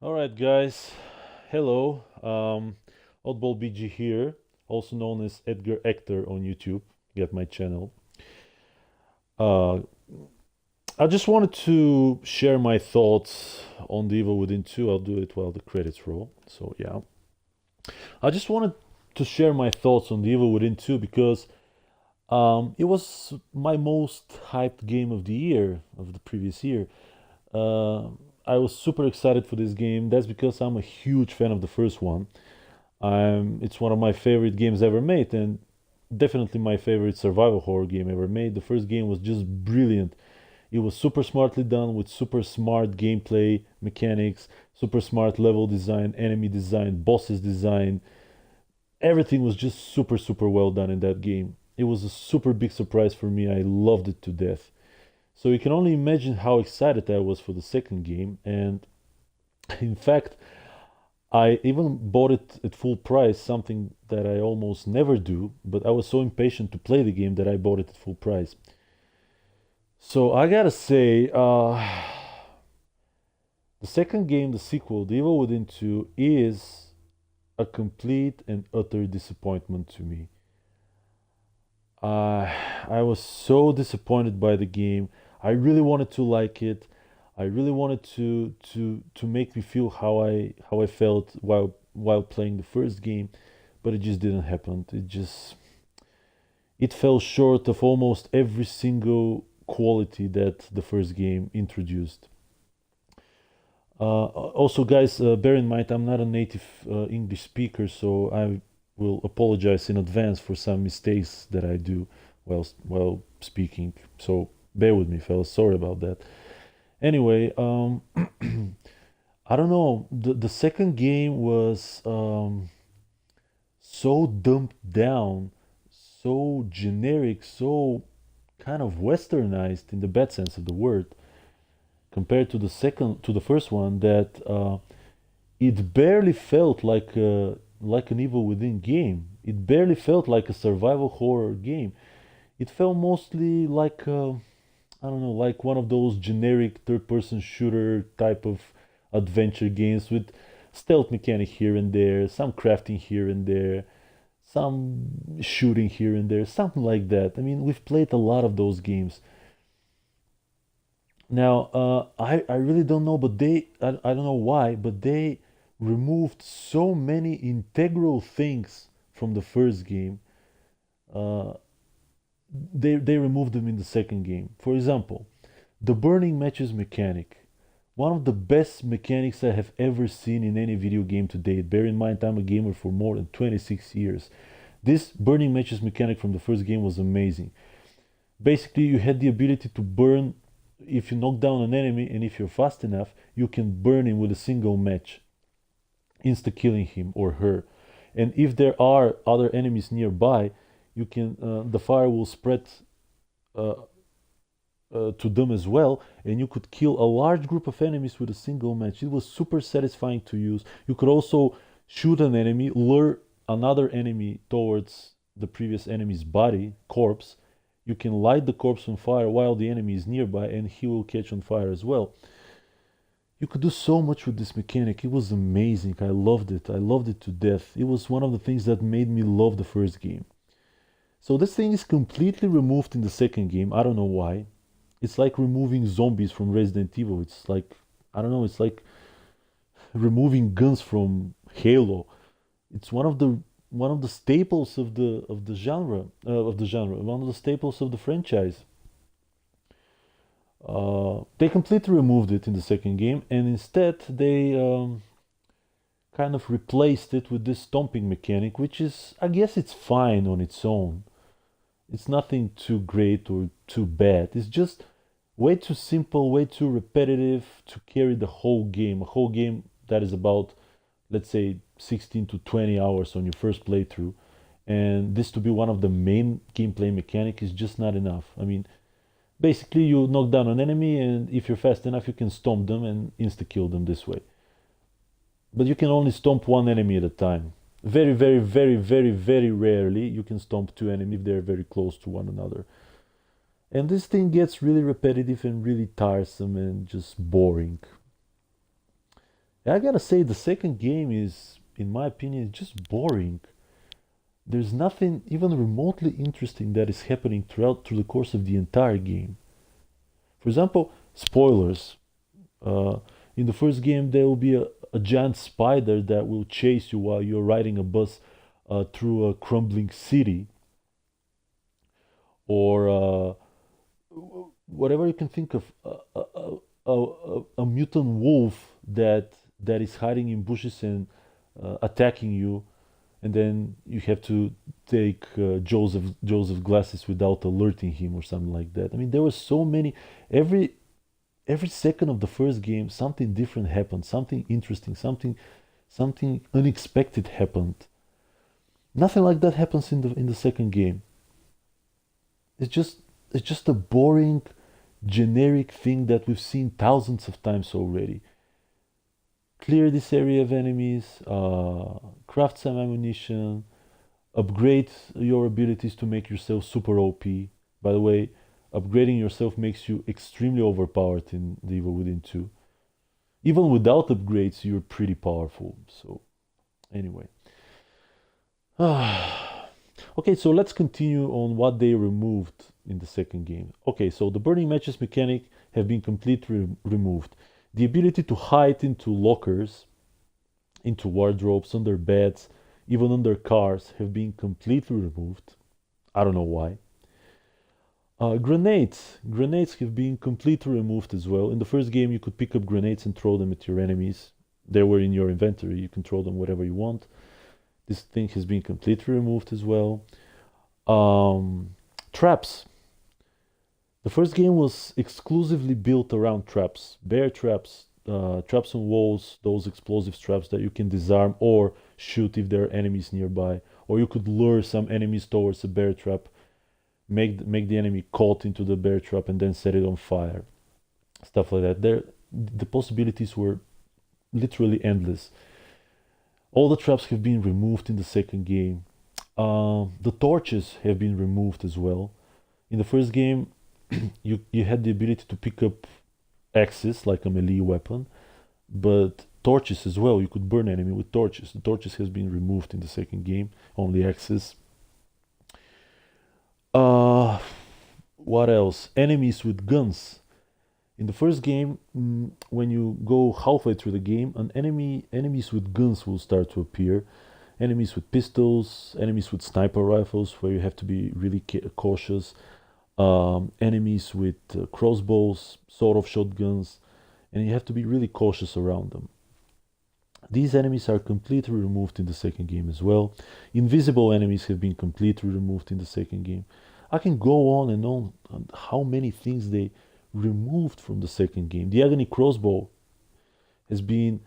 All right, guys. Hello. Oddball BG here, also known as Edgar Ector on YouTube. Get my channel. Uh, I just wanted to share my thoughts on The Evil Within 2. I'll do it while the credits roll. So, yeah. I just wanted to share my thoughts on The Evil Within 2 because it was my most hyped game of the year, of the previous year. Uh, I was super excited for this game. That's because I'm a huge fan of the first one. It's one of my favorite games ever made, and definitely my favorite survival horror game ever made. The first game was just brilliant. It was super smartly done with super smart gameplay mechanics, super smart level design, enemy design, bosses design. Everything was just super, super well done in that game. It was a super big surprise for me. I loved it to death. So you can only imagine how excited I was for the second game. And in fact, I even bought it at full price, something that I almost never do, but I was so impatient to play the game that I bought it at full price. So I gotta say, the second game, the sequel, The Evil Within 2, is a complete and utter disappointment to me. Uh, I was so disappointed by the game. I really wanted to like it. I really wanted to make me feel how I felt while playing the first game, but it just didn't happen. It fell short of almost every single quality that the first game introduced. Also, guys, bear in mind I'm not a native English speaker, so I will apologize in advance for some mistakes that I do while speaking. So bear with me, fellas. Sorry about that. Anyway, I don't know. The second game was so dumbed down, so generic, so kind of westernized in the bad sense of the word, compared to the first one, that it barely felt like an Evil Within game. It barely felt like a survival horror game. It felt mostly like I don't know, like one of those generic third-person shooter type of adventure games with stealth mechanic here and there, some crafting here and there, some shooting here and there, something like that. I mean, we've played a lot of those games. Now, I really don't know, but I don't know why, but they removed so many integral things from the first game. Uh, they removed them in the second game. For example, the burning matches mechanic. One of the best mechanics I have ever seen in any video game to date. Bear in mind, I'm a gamer for more than 26 years. This burning matches mechanic from the first game was amazing. Basically, you had the ability to burn. If you knock down an enemy and if you're fast enough, you can burn him with a single match, insta killing him or her. And if there are other enemies nearby, you can the fire will spread uh, to them as well, and you could kill a large group of enemies with a single match. It was super satisfying to use. You could also shoot an enemy, lure another enemy towards the previous enemy's body, corpse. You can light the corpse on fire while the enemy is nearby, and he will catch on fire as well. You could do so much with this mechanic. It was amazing. I loved it. I loved it to death. It was one of the things that made me love the first game. So this thing is completely removed in the second game. I don't know why. It's like removing zombies from Resident Evil. It's like, I don't know, it's like removing guns from Halo. It's one of the staples of the genre, one of the staples of the franchise. They completely removed it in the second game, and instead they kind of replaced it with this stomping mechanic, which is, I guess, it's fine on its own. It's nothing too great or too bad. It's just way too simple, way too repetitive to carry the whole game. A whole game that is about, let's say, 16 to 20 hours on your first playthrough. And this to be one of the main gameplay mechanic is just not enough. I mean, basically, you knock down an enemy, and if you're fast enough, you can stomp them and insta kill them this way. But you can only stomp one enemy at a time. Very, very, very, very, very rarely you can stomp two enemies if they're very close to one another. And this thing gets really repetitive and really tiresome and just boring. I gotta say, the second game is, in my opinion, just boring. There's nothing even remotely interesting that is happening through the course of the entire game. For example, spoilers. Uh, in the first game, there will be a giant spider that will chase you while you're riding a bus through a crumbling city, or whatever you can think of, a mutant wolf that is hiding in bushes and attacking you, and then you have to take Joseph glasses without alerting him or something like that. I mean, there were so many. Every second of the first game, something different happened, something interesting, something unexpected happened. Nothing like that happens in the second game. It's just it's just a boring, generic thing that we've seen thousands of times already. Clear this area of enemies, craft some ammunition, upgrade your abilities to make yourself super OP. By the way, upgrading yourself makes you extremely overpowered in The Evil Within 2. Even without upgrades, you're pretty powerful. So, anyway. Okay, so let's continue on what they removed in the second game. Okay, so the burning matches mechanic have been completely removed. The ability to hide into lockers, into wardrobes, under beds, even under cars have been completely removed. I don't know why. Grenades have been completely removed as well. In the first game, you could pick up grenades and throw them at your enemies. They were in your inventory. You can throw them whatever you want. This thing has been completely removed as well. Traps. The first game was exclusively built around traps, bear traps, traps on walls, those explosive traps that you can disarm or shoot if there are enemies nearby, or you could lure some enemies towards a bear trap, make the enemy caught into the bear trap, and then set it on fire. Stuff like that. The possibilities were literally endless. All the traps have been removed in the second game. The torches have been removed as well. In the first game, you had the ability to pick up axes like a melee weapon, but torches as well. You could burn enemy with torches. The torches has been removed in the second game. Only axes. Uh, what else? Enemies with guns. In the first game, when you go halfway through the game, enemies with guns will start to appear. Enemies with pistols, enemies with sniper rifles, where you have to be really cautious. Enemies with crossbows, sort of shotguns, and you have to be really cautious around them. These enemies are completely removed in the second game as well. Invisible enemies have been completely removed in the second game. I can go on and on how many things they removed from the second game. The Agony Crossbow has been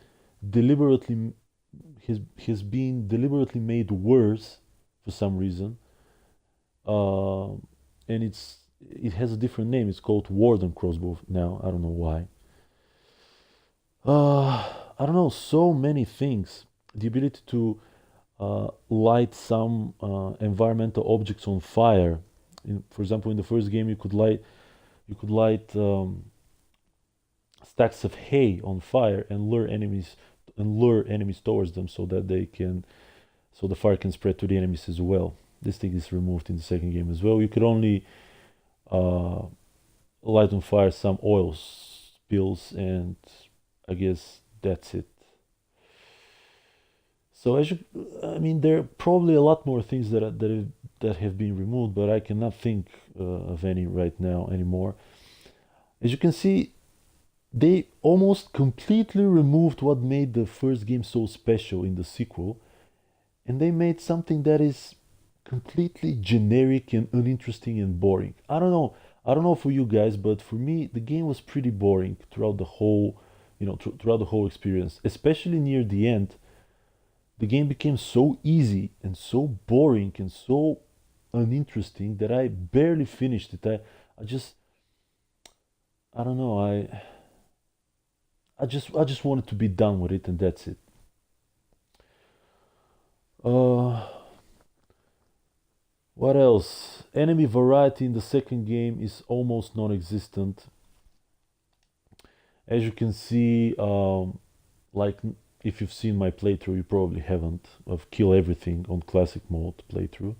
deliberately has been deliberately made worse for some reason, uh, and it has a different name. It's called Warden Crossbow now. I don't know why. I don't know. So many things. The ability to light some environmental objects on fire. For example, in the first game, you could light stacks of hay on fire and lure enemies towards them so the fire can spread to the enemies as well. This thing is removed in the second game as well. You could only uh, light on fire some oil spills, and I guess that's it. So I mean, there are probably a lot more things that have been removed, but I cannot think of any right now anymore. As you can see, they almost completely removed what made the first game so special in the sequel, and they made something that is completely generic and uninteresting and boring. I don't know for you guys, but for me the game was pretty boring throughout the whole, throughout the whole experience. Especially near the end, the game became so easy and so boring and so uninteresting that I barely finished it. I don't know. I just wanted to be done with it, and that's it. Uh, what else? Enemy variety in the second game is almost non-existent. As you can see, Like if you've seen my playthrough, you probably haven't. Of kill everything on classic mode playthrough.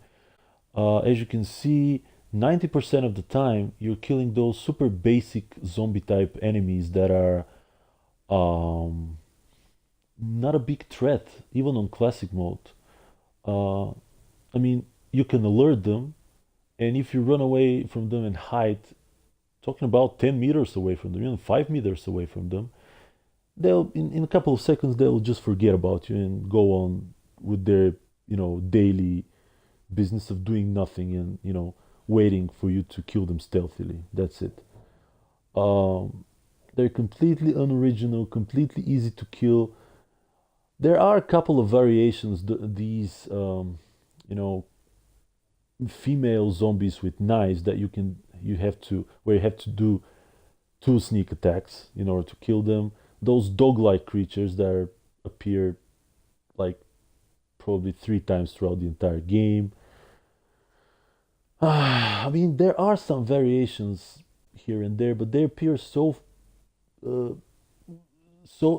As you can see, 90% of the time you're killing those super basic zombie type enemies that are um, not a big threat, even on classic mode. Uh, I mean, you can alert them, and if you run away from them and hide, talking about 10 meters away from them, even 5 meters away from them, they'll in a couple of seconds they'll just forget about you and go on with their daily business of doing nothing and waiting for you to kill them stealthily. That's it. um, they're completely unoriginal, completely easy to kill. There are a couple of variations, these you know female zombies with knives that you have to where you have to do two sneak attacks in order to kill them. Those dog-like creatures that appear like probably 3 times throughout the entire game. I mean, there are some variations here and there, but they appear uh,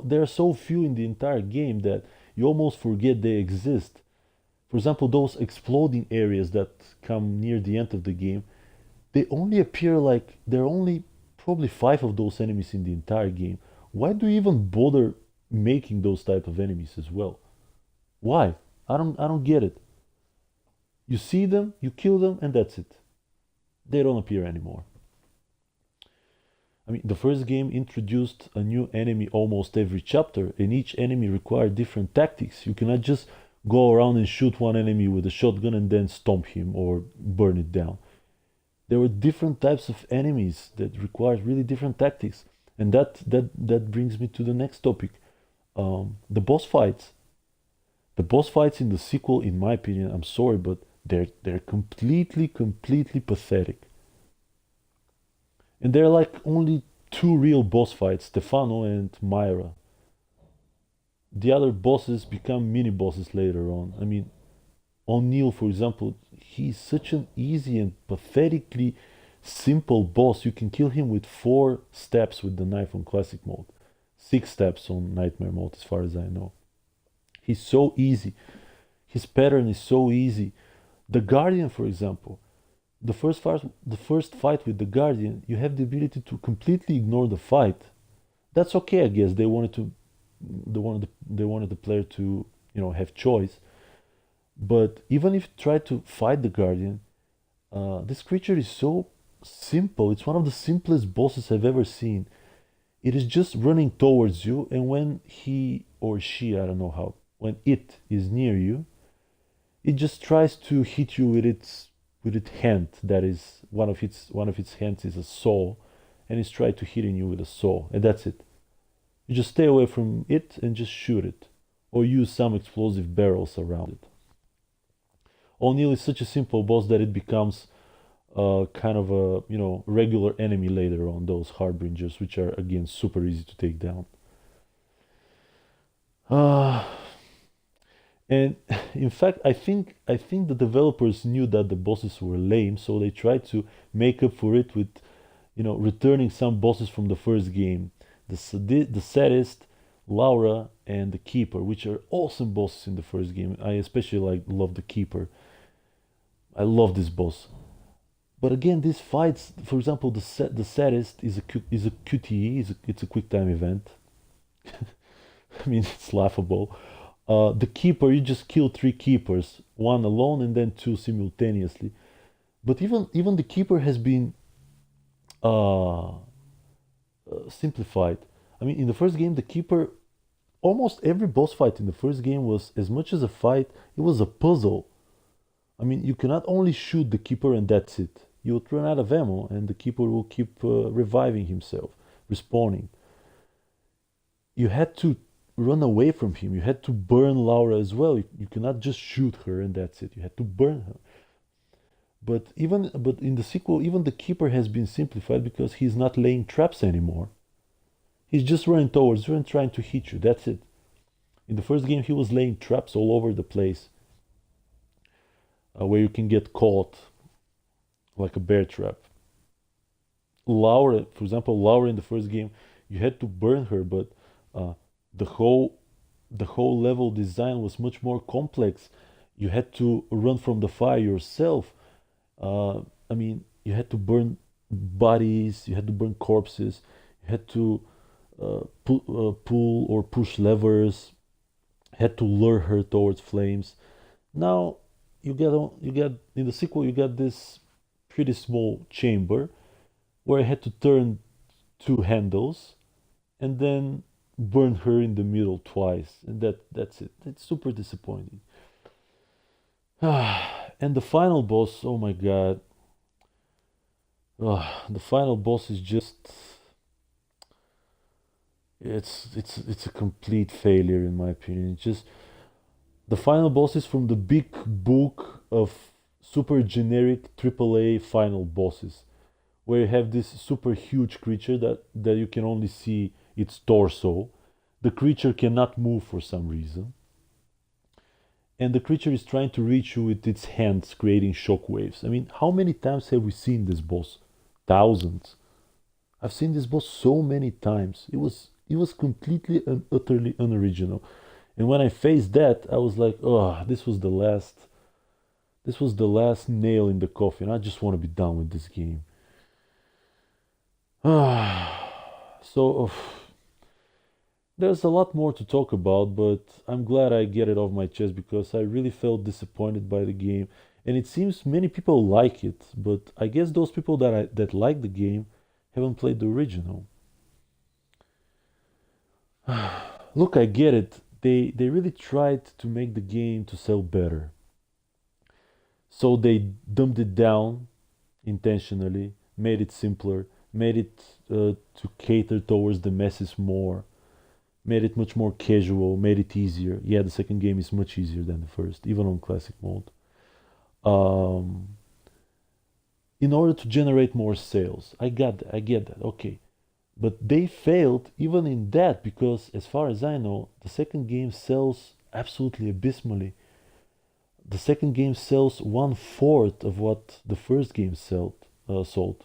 there are so few in the entire game that you almost forget they exist. For example, those exploding areas that come near the end of the game, they only appear like there are only probably 5 of those enemies in the entire game. Why do you even bother making those type of enemies as well? Why? I don't get it. You see them, you kill them, and that's it. They don't appear anymore. I mean, the first game introduced a new enemy almost every chapter, and each enemy required different tactics. You cannot just go around and shoot one enemy with a shotgun and then stomp him or burn it down. There were different types of enemies that required really different tactics, and that brings me to the next topic: the boss fights. The boss fights in the sequel, in my opinion, I'm sorry, but they're completely pathetic. And there are like only two real boss fights, Stefano and Myra. The other bosses become mini bosses later on. I mean, O'Neill, for example, he's such an easy and pathetically simple boss. You can kill him with 4 steps with the knife on classic mode, 6 steps on nightmare mode, as far as I know. He's so easy. His pattern is so easy. The Guardian, for example, the first fight with the Guardian, you have the ability to completely ignore the fight. That's okay, I guess. They wanted the player to have choice. But even if you try to fight the Guardian, this creature is so simple. It's one of the simplest bosses I've ever seen. It is just running towards you, and when he or she, I don't know how, when it is near you, it just tries to hit you with its hand. That is one of its hands is a saw, and it's trying to hitting you with a saw, and that's it. You just stay away from it and just shoot it, or use some explosive barrels around it. O'Neill is such a simple boss that it becomes kind of a regular enemy later on. Those harbingers, which are again super easy to take down. Uh, and in fact, I think the developers knew that the bosses were lame, so they tried to make up for it with returning some bosses from the first game. The Sadist, Laura, and the Keeper, which are awesome bosses in the first game. I especially love the Keeper. I love this boss. But again, these fights, for example, the Sadist is a QTE, it's a quick time event. I mean, it's laughable. The Keeper, you just kill 3 keepers, one alone and then two simultaneously. But even the Keeper has been uh, simplified. I mean, in the first game, the Keeper, almost every boss fight in the first game was as much as a fight, it was a puzzle. I mean, you cannot only shoot the Keeper and that's it. You would run out of ammo, and the Keeper will keep reviving himself, respawning. You had to run away from him. You had to burn Laura as well. You cannot just shoot her and that's it. You had to burn her. But in the sequel, even the Keeper has been simplified because he's not laying traps anymore. He's just running towards you and trying to hit you. That's it. In the first game, he was laying traps all over the place, where you can get caught like a bear trap. Laura, for example, Laura in the first game, you had to burn her, but uh, The whole level design was much more complex. You had to run from the fire yourself. I mean, you had to burn bodies, you had to burn corpses, you had to pull or push levers, had to lure her towards flames. Now you get in the sequel you got this pretty small chamber where I had to turn two handles and then burn her in the middle twice, and that's it. It's super disappointing. And the final boss, oh my god, the final boss is just it's a complete failure in my opinion. It's just the final boss is from the big book of super generic AAA final bosses, where you have this super huge creature that you can only see its torso. The creature cannot move for some reason, and the creature is trying to reach you with its hands, creating shockwaves. I mean, how many times have we seen this boss? Thousands. I've seen this boss so many times. It was completely and utterly unoriginal. And when I faced that, I was like, oh, this was the last nail in the coffin. I just want to be done with this game. So there's a lot more to talk about, but I'm glad I get it off my chest because I really felt disappointed by the game. And it seems many people like it, but I guess those people that like the game haven't played the original. Look, I get it. They really tried to make the game to sell better. So they dumbed it down intentionally, made it simpler, made it to cater towards the masses more, made it much more casual, made it easier. Yeah, the second game is much easier than the first, even on classic mode. Um, in order to generate more sales. I get that. Okay. But they failed even in that because, as far as I know, the second game sells absolutely abysmally. The second game sells one fourth of what the first game sold. So,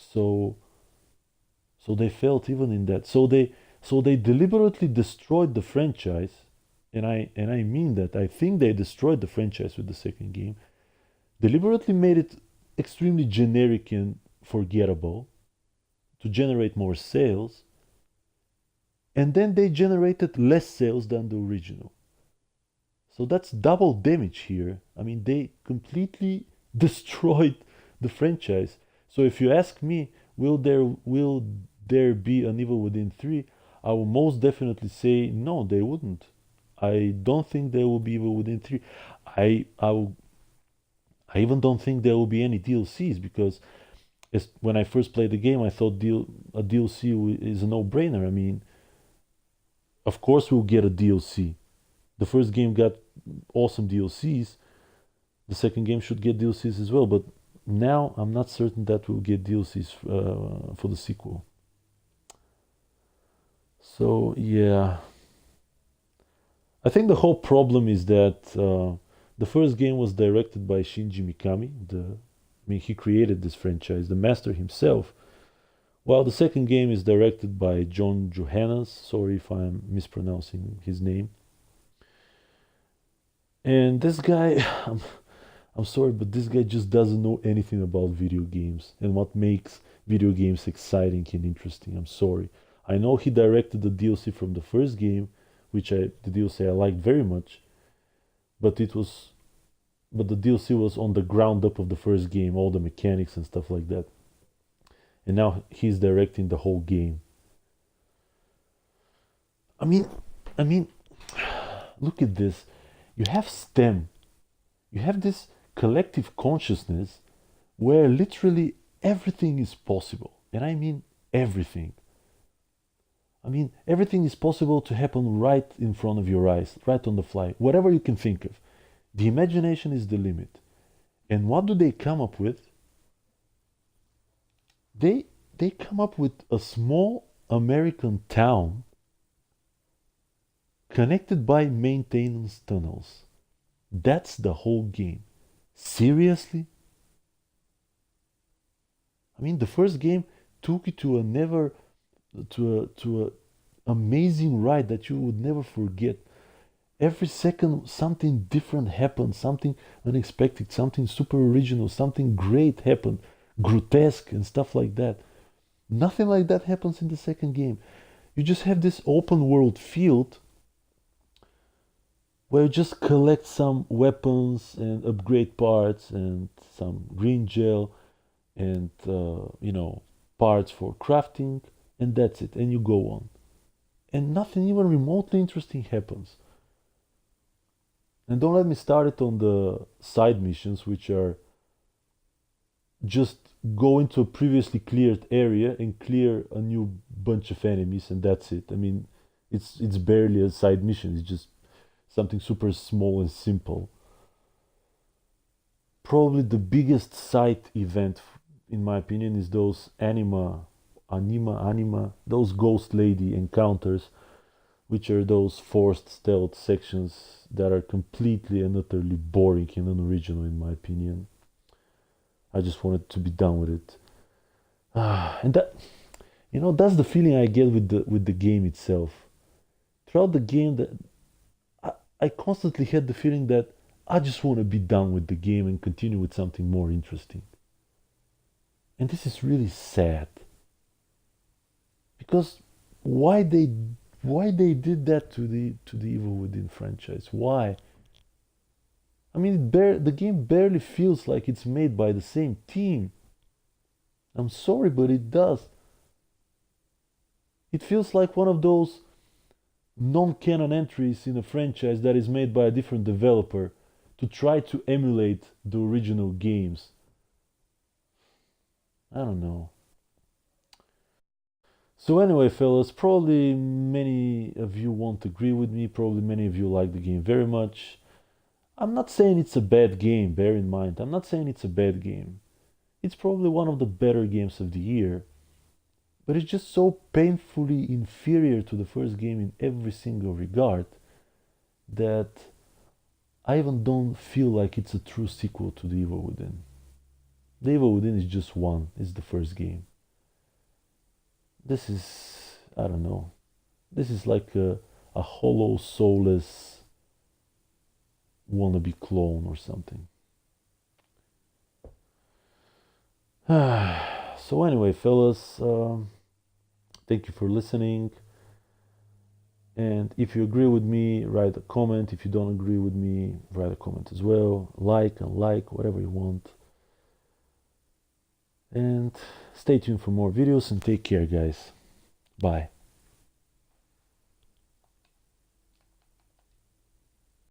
so they failed even in that. So they deliberately destroyed the franchise, and I mean that. I think they destroyed the franchise with the second game. Deliberately made it extremely generic and forgettable to generate more sales, and then they generated less sales than the original. So that's double damage here. I mean, they completely destroyed the franchise. So if you ask me, will there be an Evil Within 3? I will most definitely say no, they wouldn't. I don't think there will be Evil Within 3. I I even don't think there will be any DLCs because when I first played the game, I thought a DLC is a no-brainer. I mean, of course we'll get a DLC. The first game got awesome DLCs. The second game should get DLCs as well, but now I'm not certain that we'll get DLCs for the sequel. So yeah, I think the whole problem is that the first game was directed by Shinji Mikami. I mean, he created this franchise, the master himself. While the second game is directed by John Johannes. Sorry if I'm mispronouncing his name. And this guy, I'm sorry, but this guy just doesn't know anything about video games and what makes video games exciting and interesting. I'm sorry. I know he directed the DLC from the first game, the DLC I liked very much, but the DLC was on the ground up of the first game, all the mechanics and stuff like that. And now he's directing the whole game. I mean, I mean, look at this. You have STEM. You have this collective consciousness where literally everything is possible. And I mean everything. I mean, everything is possible to happen right in front of your eyes, right on the fly, whatever you can think of. The imagination is the limit. And what do they come up with? They come up with a small American town connected by maintenance tunnels. That's the whole game. Seriously? I mean, the first game took you to a never to a amazing ride that you would never forget. Every second, something different happened, something unexpected, something super original, something great happened, grotesque and stuff like that. Nothing like that happens in the second game. You just have this open world field where you just collect some weapons and upgrade parts and some green gel and parts for crafting, and that's it, and you go on, and nothing even remotely interesting happens. And don't let me start it on the side missions, which are just go into a previously cleared area and clear a new bunch of enemies, and that's it. I mean, it's barely a side mission. It's just something super small and simple. Probably the biggest side event, in my opinion, is those anima, those ghost lady encounters, which are those forced stealth sections that are completely and utterly boring and unoriginal, in my opinion. I just wanted to be done with it. And that's the feeling I get with the game itself. Throughout the game, that I constantly had the feeling that I just want to be done with the game and continue with something more interesting. And this is really sad because why they why they did that to the Evil Within franchise? Why? I mean, the game barely feels like it's made by the same team. I'm sorry, but it does. It feels like one of those non-canon entries in a franchise that is made by a different developer to try to emulate the original games. I don't know. So anyway, fellas, probably many of you won't agree with me. Probably many of you like the game very much. I'm not saying it's a bad game, bear in mind. I'm not saying it's a bad game. It's probably one of the better games of the year. But it's just so painfully inferior to the first game in every single regard that I even don't feel like it's a true sequel to The Evil Within. The Evil Within is just one, it's the first game. This is, I don't know, this is like a hollow, soulless wannabe clone or something. So anyway, fellas, thank you for listening. And if you agree with me, write a comment. If you don't agree with me, write a comment as well. Like, unlike, whatever you want. And stay tuned for more videos and take care, guys. Bye.